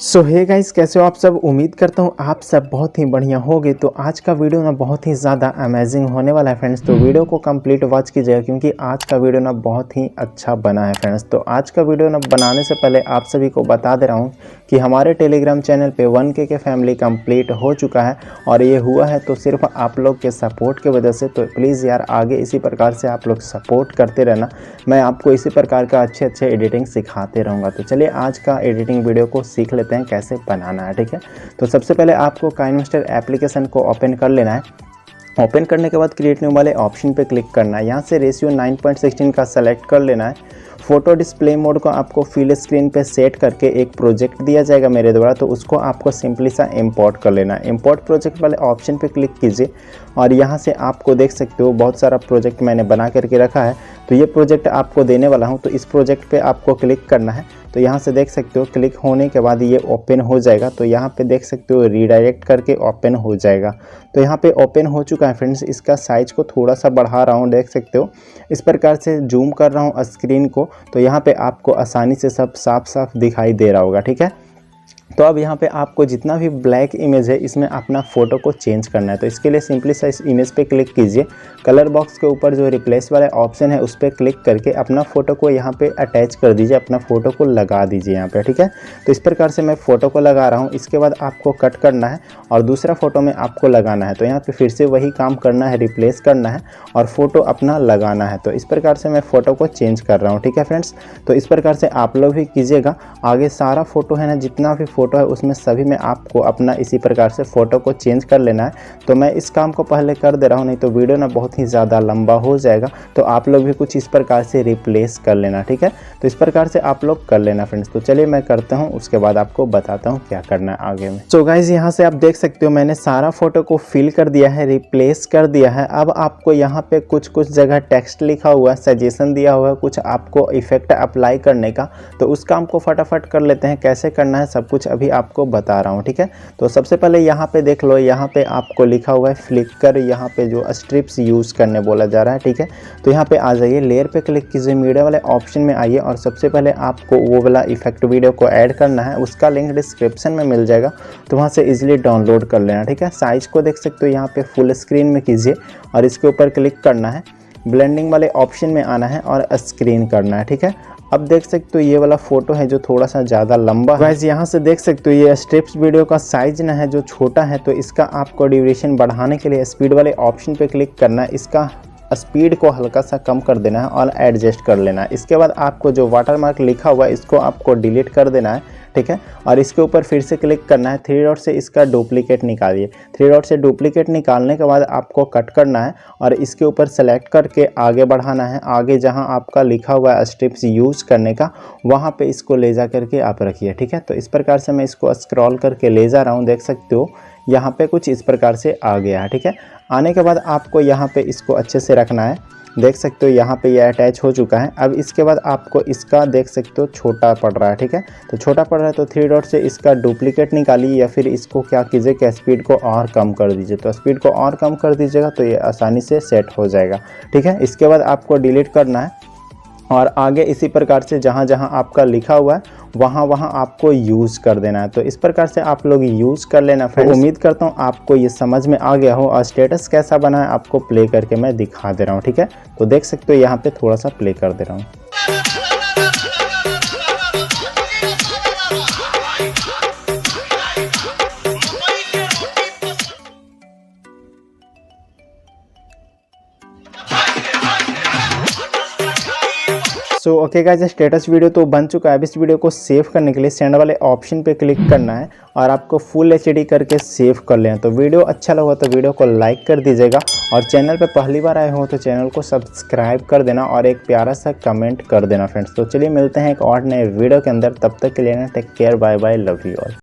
सो hey guys, कैसे हो आप सब। उम्मीद करता हूँ आप सब बहुत ही बढ़िया होगे। तो आज का वीडियो ना बहुत ही ज़्यादा अमेजिंग होने वाला है फ्रेंड्स। तो वीडियो को कंप्लीट वॉच कीजिएगा क्योंकि आज का वीडियो ना बहुत ही अच्छा बना है फ्रेंड्स। तो आज का वीडियो ना बनाने से पहले आप सभी को बता दे रहा हूँ कि हमारे टेलीग्राम चैनल पे 1K के फैमिली कंप्लीट हो चुका है और ये हुआ है तो सिर्फ आप लोग के सपोर्ट की वजह से। तो प्लीज़ यार आगे इसी प्रकार से आप लोग सपोर्ट करते रहना, मैं आपको इसी प्रकार का अच्छे एडिटिंग सिखाते रहूँगा। तो चलिए आज का एडिटिंग वीडियो को सीख लेते हैं कैसे बनाना है, ठीक है। तो सबसे पहले आपको काइनमास्टर एप्लीकेशन को ओपन कर लेना है। ओपन करने के बाद क्रिएट न्यू वाले ऑप्शन पे क्लिक करना है। यहाँ से रेशियो 9:16 का सेलेक्ट कर लेना है। फोटो डिस्प्ले मोड को आपको फिल स्क्रीन पे सेट करके एक प्रोजेक्ट दिया जाएगा मेरे द्वारा, तो उसको आपको सिंपली सा इंपोर्ट कर लेना है। इंपोर्ट प्रोजेक्ट वाले ऑप्शन पे क्लिक कीजिए और यहाँ से आपको देख सकते हो बहुत सारा प्रोजेक्ट मैंने बना करके रखा है। तो ये प्रोजेक्ट आपको देने वाला हूँ, तो इस प्रोजेक्ट पे आपको क्लिक करना है। तो यहाँ से देख सकते हो क्लिक होने के बाद ये ओपन हो जाएगा। तो यहाँ पे देख सकते हो रीडायरेक्ट करके ओपन हो जाएगा। तो यहाँ पे ओपन हो चुका है फ्रेंड्स। इसका साइज़ को थोड़ा सा बढ़ा रहा हूँ, देख सकते हो इस प्रकार से जूम कर रहा हूँ स्क्रीन को। तो यहाँ पे आपको आसानी से सब साफ साफ दिखाई दे रहा होगा, ठीक है। तो अब यहाँ पे आपको जितना भी ब्लैक इमेज है इसमें अपना फ़ोटो को चेंज करना है। तो इसके लिए सिंपली सा इस इमेज पे क्लिक कीजिए। कलर बॉक्स के ऊपर जो रिप्लेस वाला ऑप्शन है उस पर क्लिक करके अपना फ़ोटो को यहाँ पे अटैच कर दीजिए, अपना फ़ोटो को लगा दीजिए यहाँ पे, ठीक है। तो इस प्रकार से मैं फ़ोटो को लगा रहा हूँ। इसके बाद आपको कट करना है और दूसरा फ़ोटो में आपको लगाना है। तो यहाँ पर फिर से वही काम करना है, रिप्लेस करना है और फ़ोटो अपना लगाना है। तो इस प्रकार से मैं फ़ोटो को चेंज कर रहा हूँ, ठीक है फ्रेंड्स। तो इस प्रकार से आप लोग भी कीजिएगा। आगे सारा फ़ोटो है ना, जितना भी फ़ोटो है उसमें सभी में आपको अपना इसी प्रकार से फ़ोटो को चेंज कर लेना है। तो मैं इस काम को पहले कर दे रहा हूँ, नहीं तो वीडियो ना बहुत ही ज़्यादा लंबा हो जाएगा। तो आप लोग भी कुछ इस प्रकार से रिप्लेस कर लेना, ठीक है। तो इस प्रकार से आप लोग कर लेना फ्रेंड्स। तो चलिए मैं करता हूँ, उसके बाद आपको बताता हूँ क्या करना है आगे में। सो गाइज यहाँ से आप देख सकते हो मैंने सारा फ़ोटो को फिल कर दिया है, रिप्लेस कर दिया है। अब आपको यहाँ पे कुछ जगह टेक्स्ट लिखा हुआ है, सजेशन दिया हुआ है, कुछ आपको इफेक्ट अप्लाई करने का। तो उस काम को फटाफट कर लेते हैं। कैसे करना है सब कुछ अभी आपको बता रहा हूँ, ठीक है। तो सबसे पहले यहाँ पे देख लो, यहाँ पे आपको लिखा हुआ है फ्लिकर, यहाँ पे जो स्ट्रिप्स यूज़ करने बोला जा रहा है, ठीक है। तो यहाँ पे आ जाइए, लेयर पे क्लिक कीजिए, मीडिया वाले ऑप्शन में आइए और सबसे पहले आपको वो वाला इफेक्ट वीडियो को ऐड करना है। उसका लिंक डिस्क्रिप्शन में मिल जाएगा, तो वहाँ से इजीली डाउनलोड कर लेना, ठीक है। साइज़ को देख सकते हो यहाँ पे फुल स्क्रीन में कीजिए और इसके ऊपर क्लिक करना है। ब्लेंडिंग वाले ऑप्शन में आना है और स्क्रीन करना है, ठीक है। अब देख सकते हो ये वाला फ़ोटो है जो थोड़ा सा ज़्यादा लंबा है। गाइस यहाँ से देख सकते हो ये स्ट्रिप्स वीडियो का साइज ना है जो छोटा है, तो इसका आपको ड्यूरेशन बढ़ाने के लिए स्पीड वाले ऑप्शन पे क्लिक करना है। इसका स्पीड को हल्का सा कम कर देना है और एडजस्ट कर लेना है। इसके बाद आपको जो वाटरमार्क लिखा हुआ है इसको आपको डिलीट कर देना है, ठीक है। और इसके ऊपर फिर से क्लिक करना है, 3 डॉट से इसका डुप्लीकेट निकालिए। 3 डॉट से डुप्लीकेट निकालने के बाद आपको कट करना है और इसके ऊपर सेलेक्ट करके आगे बढ़ाना है। आगे जहां आपका लिखा हुआ है स्ट्रिप्स यूज़ करने का, वहां पे इसको ले जा करके आप रखिए, ठीक है। तो इस प्रकार से मैं इसको स्क्रॉल करके ले जा रहा हूं, देख सकते हो यहाँ पे कुछ इस प्रकार से आ गया है, ठीक है। आने के बाद आपको यहाँ पे इसको अच्छे से रखना है। देख सकते हो यहाँ पे ये अटैच हो चुका है। अब इसके बाद आपको इसका देख सकते हो छोटा पड़ रहा है, ठीक है। तो छोटा पड़ रहा है तो 3 डॉट से इसका डुप्लीकेट निकालिए या फिर इसको क्या कीजिए कि स्पीड को और कम कर दीजिए। तो स्पीड को और कम कर दीजिएगा तो ये आसानी से सेट हो जाएगा, ठीक है। इसके बाद आपको डिलीट करना है और आगे इसी प्रकार से जहाँ जहाँ आपका लिखा हुआ है वहाँ आपको यूज़ कर देना है। तो इस प्रकार से आप लोग यूज़ कर लेना फ्रेंड्स। उम्मीद करता हूँ आपको ये समझ में आ गया हो और स्टेटस कैसा बना है आपको प्ले करके मैं दिखा दे रहा हूँ, ठीक है। तो देख सकते हो यहाँ पे थोड़ा सा प्ले कर दे रहा हूँ। So okay guys, status video तो बन चुका है। अब इस वीडियो को सेव करने के लिए सेंड वाले ऑप्शन पे क्लिक करना है और आपको फुल HD करके सेव कर लें। तो वीडियो अच्छा लगा तो वीडियो को लाइक कर दीजिएगा और चैनल पे पहली बार आए हो तो चैनल को सब्सक्राइब कर देना और एक प्यारा सा कमेंट कर देना फ्रेंड्स। तो चलिए मिलते हैं एक और नए वीडियो के अंदर, तब तक के लिए take care, bye bye, love you all.